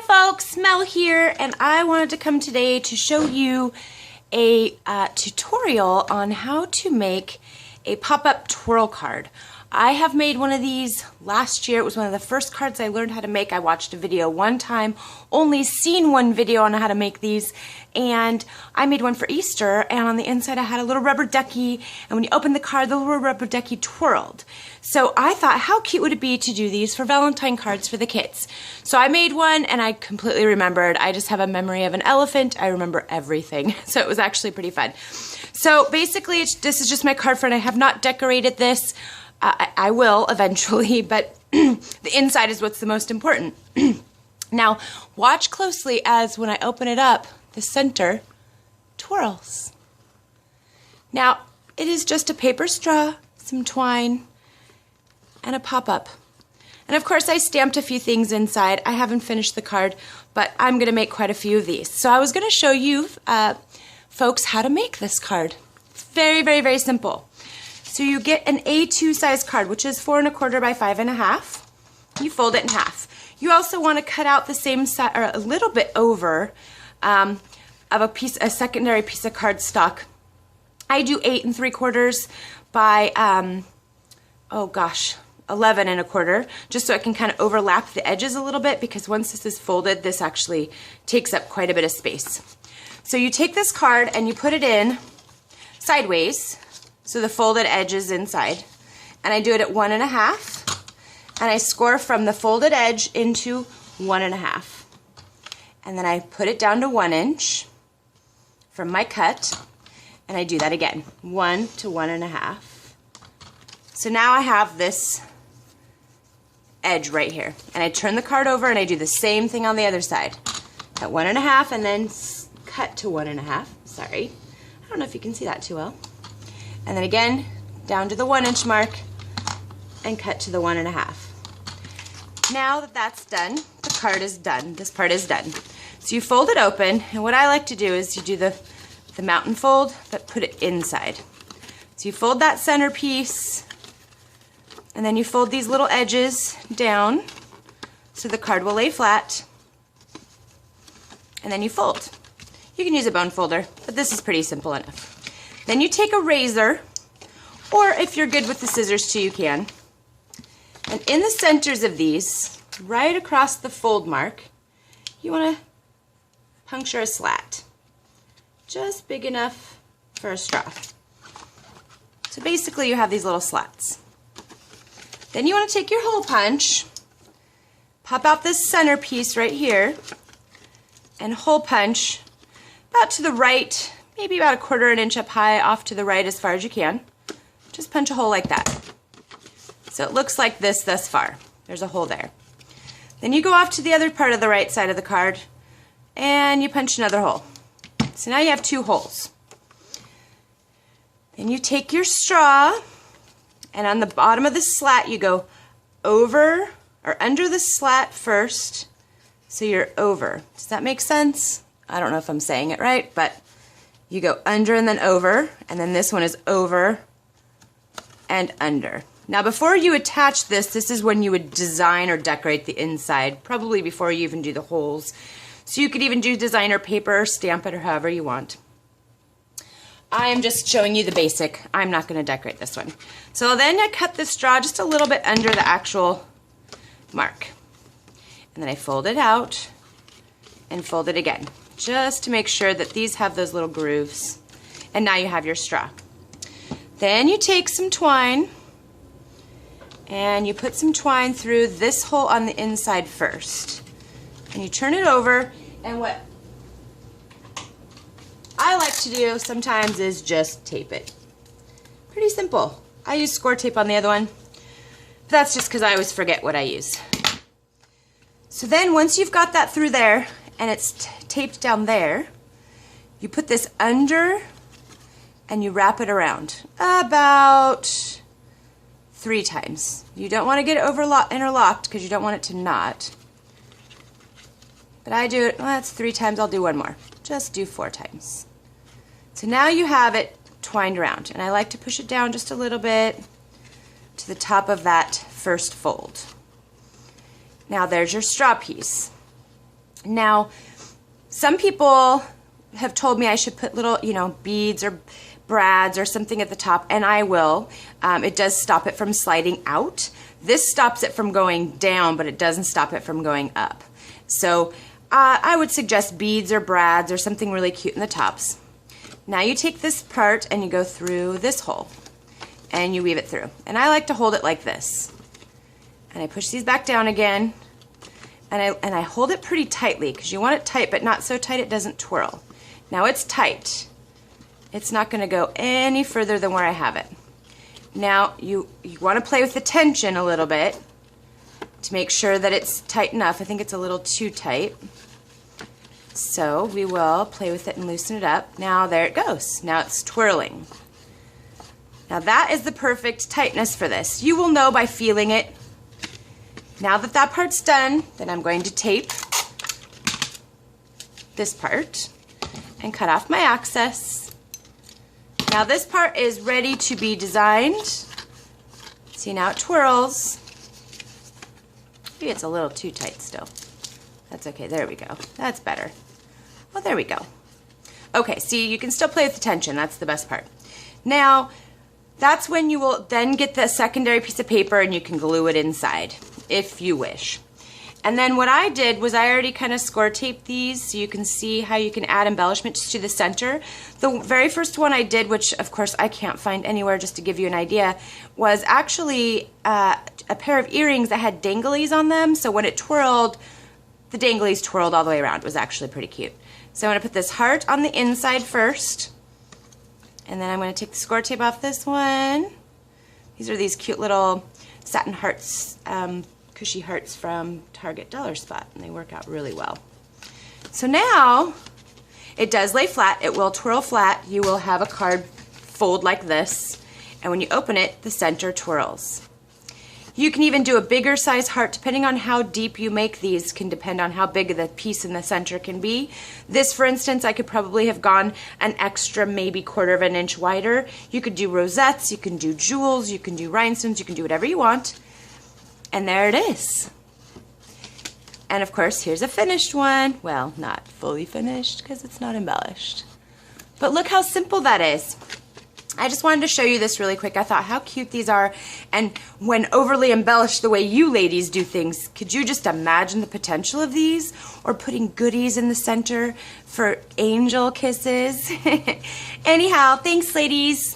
Hi folks, Mel here, and I wanted to come today to show you a tutorial on how to make a pop-up twirl card. I have made one of these last year. It was one of the first cards I learned how to make. I watched a video one time, only seen one video on how to make these, and I made one for Easter, and on the inside I had a little rubber ducky, and when you open the card, the little rubber ducky twirled. So I thought, how cute would it be to do these for Valentine cards for the kids? So I made one, and I completely remembered. I just have a memory of an elephant. I remember everything, so it was actually pretty fun. So basically, this is just my card front. I have not decorated this. I will eventually, but the inside is what's the most important. Now, watch closely as when I open it up, the center twirls. Now, it is just a paper straw, some twine, and a pop-up. And of course, I stamped a few things inside. I haven't finished the card, but I'm going to make quite a few of these. So I was going to show you folks how to make this card. It's very, very, very simple. So you get an A2 size card, which is 4 1/4 by 5 1/2. You fold it in half. You also want to cut out the same side, or a little bit over, of a secondary piece of cardstock. I do 8 3/4 by, 11 1/4, just so I can kind of overlap the edges a little bit, because once this is folded, this actually takes up quite a bit of space. So you take this card and you put it in sideways, so the folded edge is inside, and I do it at 1 1/2, and I score from the folded edge into 1 1/2, and then I put it down to 1 inch from my cut, and I do that again, 1 to 1 1/2. So now I have this edge right here, and I turn the card over and I do the same thing on the other side at 1 1/2, and then cut to 1 1/2. Sorry, I don't know if you can see that too well. And then again, down to the 1 inch mark, and cut to the 1 1/2. Now that that's done, the card is done. This part is done. So you fold it open, and what I like to do is you do the mountain fold, but put it inside. So you fold that center piece, and then you fold these little edges down so the card will lay flat, and then you fold. You can use a bone folder, but this is pretty simple enough. Then you take a razor, or if you're good with the scissors too, you can. And in the centers of these, right across the fold mark, you want to puncture a slat. Just big enough for a straw. So basically you have these little slats. Then you want to take your hole punch, pop out this center piece right here, and hole punch about to the right, maybe about 1/4 inch up high off to the right as far as you can. Just punch a hole like that. So it looks like this thus far. There's a hole there. Then you go off to the other part of the right side of the card and you punch another hole. So now you have 2 holes. Then you take your straw, and on the bottom of the slat you go over or under the slat first, so you're over. Does that make sense? I don't know if I'm saying it right, but you go under and then over, and then this one is over and under. Now before you attach this, this is when you would design or decorate the inside, probably before you even do the holes. So you could even do designer paper, stamp it, or however you want. I am just showing you the basic. I'm not going to decorate this one. So then I cut the straw just a little bit under the actual mark. And then I fold it out and fold it again, just to make sure that these have those little grooves. And now you have your straw. Then you take some twine and you put some twine through this hole on the inside first. And you turn it over, and what I like to do sometimes is just tape it. Pretty simple. I use score tape on the other one, but that's just because I always forget what I use. So then once you've got that through there, and it's taped down there, you put this under and you wrap it around about 3 times. You don't want to get it interlocked because you don't want it to knot. But I do it, well, that's 3 times. I'll do one more. Just do 4 times. So now you have it twined around, and I like to push it down just a little bit to the top of that first fold. Now there's your straw piece. Now, some people have told me I should put little, beads or brads or something at the top, and I will. It does stop it from sliding out. This stops it from going down, but it doesn't stop it from going up. So I would suggest beads or brads or something really cute in the tops. Now you take this part and you go through this hole and you weave it through. And I like to hold it like this. And I push these back down again, and I hold it pretty tightly because you want it tight, but not so tight it doesn't twirl. Now it's tight. It's not going to go any further than where I have it. Now you want to play with the tension a little bit to make sure that it's tight enough. I think it's a little too tight. So we will play with it and loosen it up. Now there it goes. Now it's twirling. Now that is the perfect tightness for this. You will know by feeling it. Now that that part's done, then I'm going to tape this part and cut off my excess. Now this part is ready to be designed. See, now it twirls. Maybe it's a little too tight still. That's okay, there we go. That's better. Well, there we go. Okay, see, you can still play with the tension. That's the best part. Now, that's when you will then get the secondary piece of paper and you can glue it inside, if you wish. And then what I did was I already kind of score taped these so you can see how you can add embellishments to the center. The very first one I did, which of course I can't find anywhere just to give you an idea, was actually a pair of earrings that had danglies on them. So when it twirled, the danglies twirled all the way around. It was actually pretty cute. So I'm going to put this heart on the inside first. And then I'm going to take the score tape off this one. These are these cute little satin hearts, cushy hearts from Target Dollar Spot, and they work out really well. So now it does lay flat. It will twirl flat. You will have a card fold like this, and when you open it, the center twirls. You can even do a bigger size heart. Depending on how deep you make these can depend on how big the piece in the center can be. This, for instance, I could probably have gone an extra maybe 1/4 of an inch wider. You could do rosettes, you can do jewels, you can do rhinestones, you can do whatever you want. And there it is. And of course, here's a finished one. Well, not fully finished because it's not embellished. But look how simple that is. I just wanted to show you this really quick. I thought how cute these are, and when overly embellished the way you ladies do things, could you just imagine the potential of these? Or putting goodies in the center for angel kisses? Anyhow, thanks ladies.